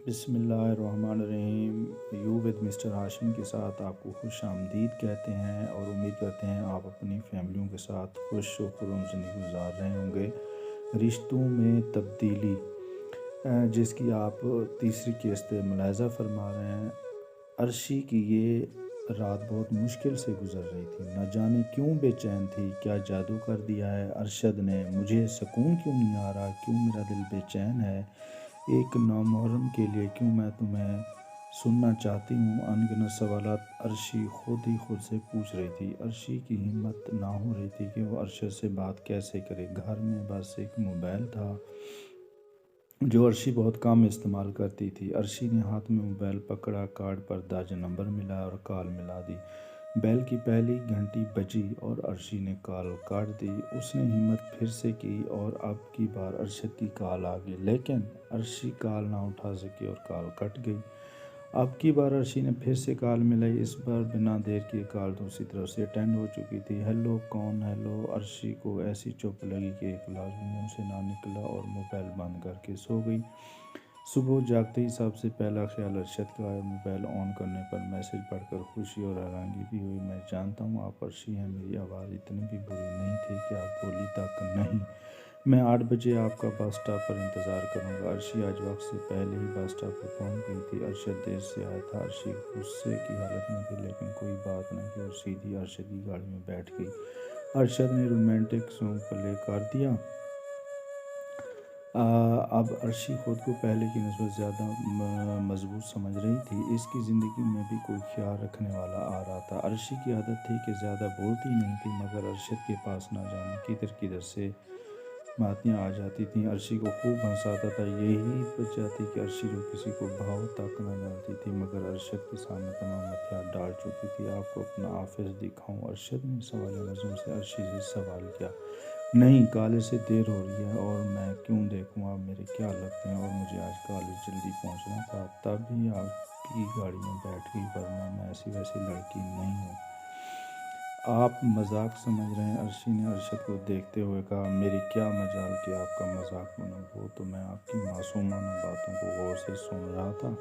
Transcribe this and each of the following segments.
बिस्मिल्लाहिर्रहमानिर्रहीम। You with mister Hashim के साथ आपको खुश आमदीद कहते हैं और उम्मीद करते हैं आप अपनी फैमिलियों के साथ खुश व खुर्रम ज़िंदगी गुजार रहे होंगे। रिश्तों में तब्दीली जिसकी आप तीसरी किस्त मुलाहज़ा फरमा रहे हैं। अर्शी की ये रात बहुत मुश्किल से गुजर रही थी, न जाने क्यों बेचैन थी। क्या जादू कर दिया है अरशद ने? मुझे सुकून क्यों नहीं आ रहा? क्यों मेरा दिल बेचैन है? एक नौमुहर्रम के लिए क्यों मैं तुम्हें सुनना चाहती हूँ। अनगिनत सवालात अर्शी खुद ही खुद से पूछ रही थी। अर्शी की हिम्मत ना हो रही थी कि वो अरशद से बात कैसे करे। घर में बस एक मोबाइल था जो अर्शी बहुत कम इस्तेमाल करती थी। अर्शी ने हाथ में मोबाइल पकड़ा, कार्ड पर दर्ज नंबर मिला और कॉल मिला दी। बेल की पहली घंटी बजी और अर्शी ने कॉल काट दी। उसने हिम्मत फिर से की और अब की बार अरशद की कॉल आ गई, लेकिन अर्शी कॉल ना उठा सकी और कॉल कट गई। अब की बार अर्शी ने फिर से कॉल मिलाई। इस बार बिना देर किए कॉल दूसरी तरफ से अटेंड हो चुकी थी। हेलो, कौन? हेलो। अर्शी को ऐसी चुप लगी कि एक लफ्ज़ मुंह से ना निकला और मोबाइल बंद करके सो गई। सुबह जागते ही सबसे पहला ख्याल अरशद का आया। मोबाइल ऑन करने पर मैसेज पढ़कर खुशी और हैरानगी भी हुई। मैं जानता हूँ आप अर्शी हैं। मेरी आवाज़ इतनी भी बुरी नहीं थी कि आप बोली तक नहीं। मैं 8 बजे आपका बस स्टॉप पर इंतज़ार करूँगा। अर्शी आज वक्त से पहले ही बस स्टॉप पर पहुँच गई थी। अरशद देर से आया था। अर्शी गुस्से की हालत में थी, लेकिन कोई बात नहीं की और सीधी अरशद की गाड़ी में बैठ गई। अरशद ने रोमांटिक सॉन्ग प्ले कर दिया। अब अर्शी ख़ुद को पहले की नस्बत ज़्यादा मजबूत समझ रही थी। इसकी ज़िंदगी में भी कोई ख्याल रखने वाला आ रहा था। अर्शी की आदत थी कि ज़्यादा बोलती नहीं थी, मगर अरशद के पास ना जाने किधर किधर से बातें आ जाती थीं। अर्शी को खूब हंसाता था। यही वजह थी कि अर्शी जो किसी को भाव तक न डालती थी, मगर अरशद के सामने तमाम हथियार डाल चुकी थी। आपको अपना ऑफिस दिखाऊं? अरशद ने सवाल नज़रों से अर्शी से सवाल किया। नहीं, कॉलेज से देर हो रही है। और मैं क्यों देखूं? आप मेरे क्या लगते हैं? और मुझे आज कॉलेज जल्दी पहुंचना था, तभी आपकी गाड़ी में बैठ गई, वरना मैं ऐसी वैसी लड़की नहीं हूँ। आप मजाक समझ रहे हैं? अर्शी ने अरशद को देखते हुए कहा। मेरी क्या मजाल कि आपका मजाक बनो। वो तो मैं आपकी मासूमाना बातों को गौर से सुन रहा था।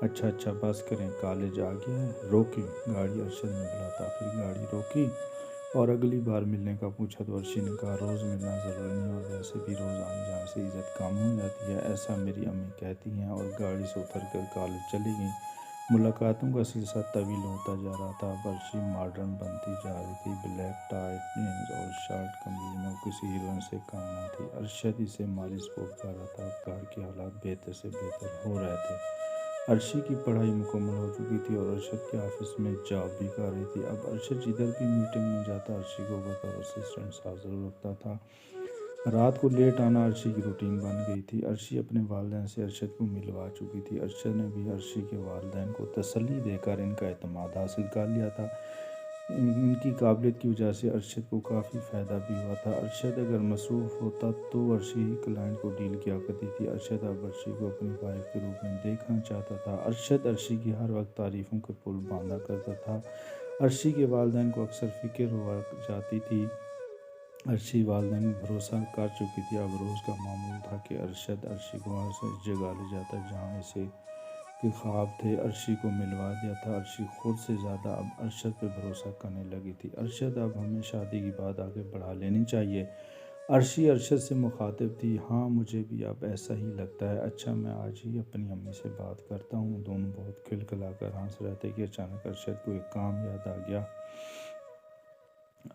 अच्छा अच्छा, बस करें, कॉलेज आ गया है। रोकी गाड़ी, अरशद ने बुलाता फिर गाड़ी रोकी और अगली बार मिलने का पूछा तो अर्शी ने कहा, रोज़ मिलना ज़रूरी नहीं और वैसे भी रोज़ आने जाने से इज़्ज़त कम हो जाती है, ऐसा मेरी अम्मी कहती हैं। और गाड़ी से उतर कर कॉलेज चली गई। मुलाकातों का सिलसिला तवील होता जा रहा था। वर्षी मॉडर्न बनती जा रही थी। ब्लैक टाई, जीन्स और शर्ट कमीज में किसी हीरोइन से कम न थी। अरशद इसे माली स्पोर्ट कर रहा था। घर के हालात बेहतर से बेहतर हो रहे थे। अर्शी की पढ़ाई मुकम्मल हो चुकी थी और अरशद के ऑफिस में जॉब भी कर रही थी। अब अरशद जिधर भी मीटिंग में जाता अर्शी को बतौर असिस्टेंट साथ ज़रूर रखता था। रात को लेट आना अर्शी की रूटीन बन गई थी। अर्शी अपने वालिदैन से अरशद को मिलवा चुकी थी। अरशद ने भी अर्शी के वालिदैन को तसल्ली देकर इनका एतमाद हासिल कर लिया था। इनकी काबिलियत की वजह से अरशद को काफ़ी फ़ायदा भी हुआ था। अरशद अगर मसरूफ़ होता तो अर्शी ही क्लाइंट को डील किया करती थी। अरशद अब अर्शी को अपनी वाइफ के रूप में देखना चाहता था। अरशद अर्शी की हर वक्त तारीफ़ों के पुल बांधा करता था। अर्शी के वालिदैन को अक्सर फ़िक्र हुआ जाती थी। अर्शी वालिदैन भरोसा कर चुकी थी। अब रोज़ का मामूल था कि अरशद अर्शी को हर जगह ले जाता जहाँ इसे के ख्वाब थे। अर्शी को मिलवा दिया था। अर्शी खुद से ज़्यादा अब अरशद पे भरोसा करने लगी थी। अरशद, अब हमें शादी की बात आगे बढ़ा लेनी चाहिए। अर्शी अरशद से मुखातिब थी। हाँ, मुझे भी अब ऐसा ही लगता है। अच्छा, मैं आज ही अपनी अम्मी से बात करता हूँ। दोनों बहुत खिलखिलाकर हंस रहे थे कि अचानक अरशद को एक काम याद आ गया।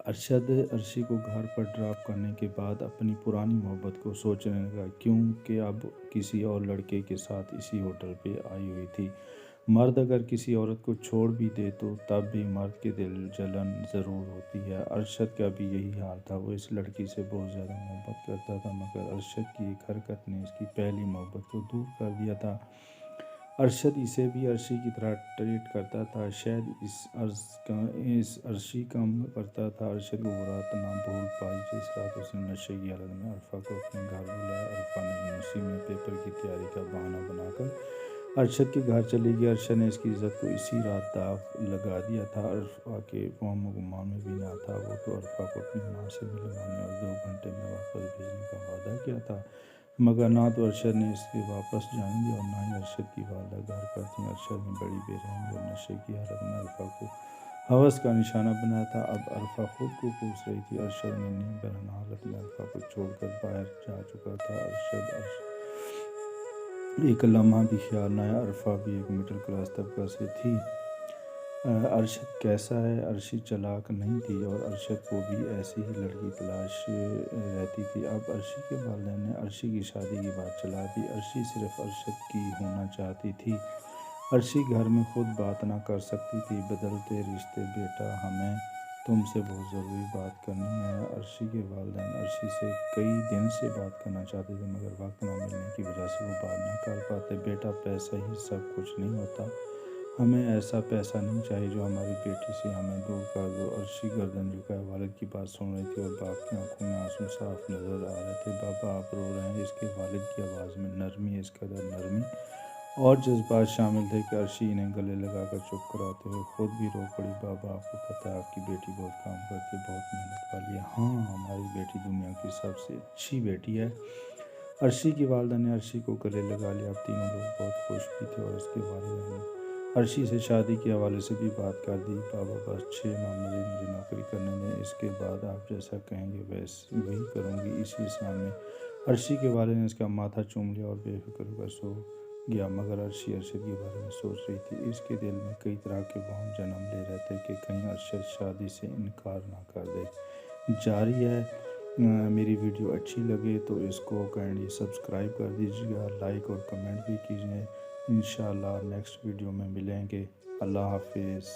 अरशद अर्शी को घर पर ड्रॉप करने के बाद अपनी पुरानी मोहब्बत को सोचने लगा, क्योंकि अब किसी और लड़के के साथ इसी होटल पे आई हुई थी। मर्द अगर किसी औरत को छोड़ भी दे तो तब भी मर्द के दिल जलन ज़रूर होती है। अरशद का भी यही हाल था। वो इस लड़की से बहुत ज़्यादा मोहब्बत करता था, मगर अरशद की एक हरकत ने इसकी पहली मोहब्बत को दूर कर दिया था। अरशद इसे भी अर्शी की तरह ट्रीट करता था। शायद इस अर्शी कम करता था। अरशद को वो रात ना भूल पाई जिस रात उसने नशे की हालत में अरफा को अपने घर बुलाया। अरफा ने उसी में पेपर की तैयारी का बहाना बनाकर अरशद के घर चली गई। अरशद ने इसकी इज़्ज़त को इसी रात दाव लगा दिया था। अरफा के वहम गुमान में भी ना था। वो तो अरफा को अपनी माँ से मिलवाने और 2 घंटे में वापस भेजने का वादा किया था। मगर ना तो अरशद ने इसके वापस जाने दिया और ना ही अरशद की वालदा घर पर थी। अरशद ने बड़ी बेरहमी और नशे की हालत में अरफा को हवस का निशाना बनाया था। अब अरफा खुद को कोस रही थी। अरशद ने नींद बहन हालत में अरफा को छोड़कर बाहर जा चुका था। एक लम्हा भी ख्याल न आया। अरफा भी एक मिडिल क्लास तबका से थी। अरशद कैसा है? अर्शी चालाक नहीं थी और अरशद को भी ऐसी ही लड़की तलाश रहती थी। अब अर्शी के वालिदैन ने अर्शी की शादी की बात चला दी। अर्शी सिर्फ अरशद की होना चाहती थी। अर्शी घर में खुद बात ना कर सकती थी। बदलते रिश्ते बेटा, हमें तुमसे बहुत ज़रूरी बात करनी है। अर्शी के वालिदैन अर्शी से कई दिन से बात करना चाहते थे मगर वक्त ना मिलने की वजह से वो बात नहीं कर पाते। बेटा, पैसा ही सब कुछ नहीं होता। हमें ऐसा पैसा नहीं चाहिए जो हमारी बेटी से हमें दूर कर दो। अर्शी गर्दन झुकाए वालिद की बात सुन रही थी और बाप की आंखों में आंसू साफ नजर आ रहे थे। बाबा, आप रो रहे हैं? इसके वालिद की आवाज़ में नरमी, इस कदर नरमी और जज्बात शामिल थे कि अर्शी इन्हें गले लगाकर चुप कराते हुए खुद भी रो पड़ी। बाबा, आपको पता है आपकी बेटी बहुत काम करती है, बहुत मेहनत वाली है। हाँ, हमारी बेटी दुनिया की सबसे अच्छी बेटी है। अर्शी की वालदा ने अर्शी को गले लगा लिया। अब तीनों लोग बहुत खुश भी थे और इसके वालिदैन ने अर्शी से शादी के हवाले से भी बात कर दी। बाबा, बस 6 माह मज़ीद मुझे नौकरी करने दें, इसके बाद आप जैसा कहेंगे वैसे वही करूँगी। इसी सामने अर्शी के वाले ने इसका माथा चूम लिया और बेफिक्र होकर सो गया। मगर अर्शी अरशद के बारे में सोच रही थी। इसके दिल में कई तरह के वहम जन्म ले रहे थे कि कहीं अरशद शादी से इनकार ना कर दे। जारी है। मेरी वीडियो अच्छी लगे तो इसको काइंडली सब्सक्राइब कर दीजिएगा, लाइक और कमेंट भी कीजिए। इंशाल्लाह नेक्स्ट वीडियो में मिलेंगे। अल्लाह हाफिज़।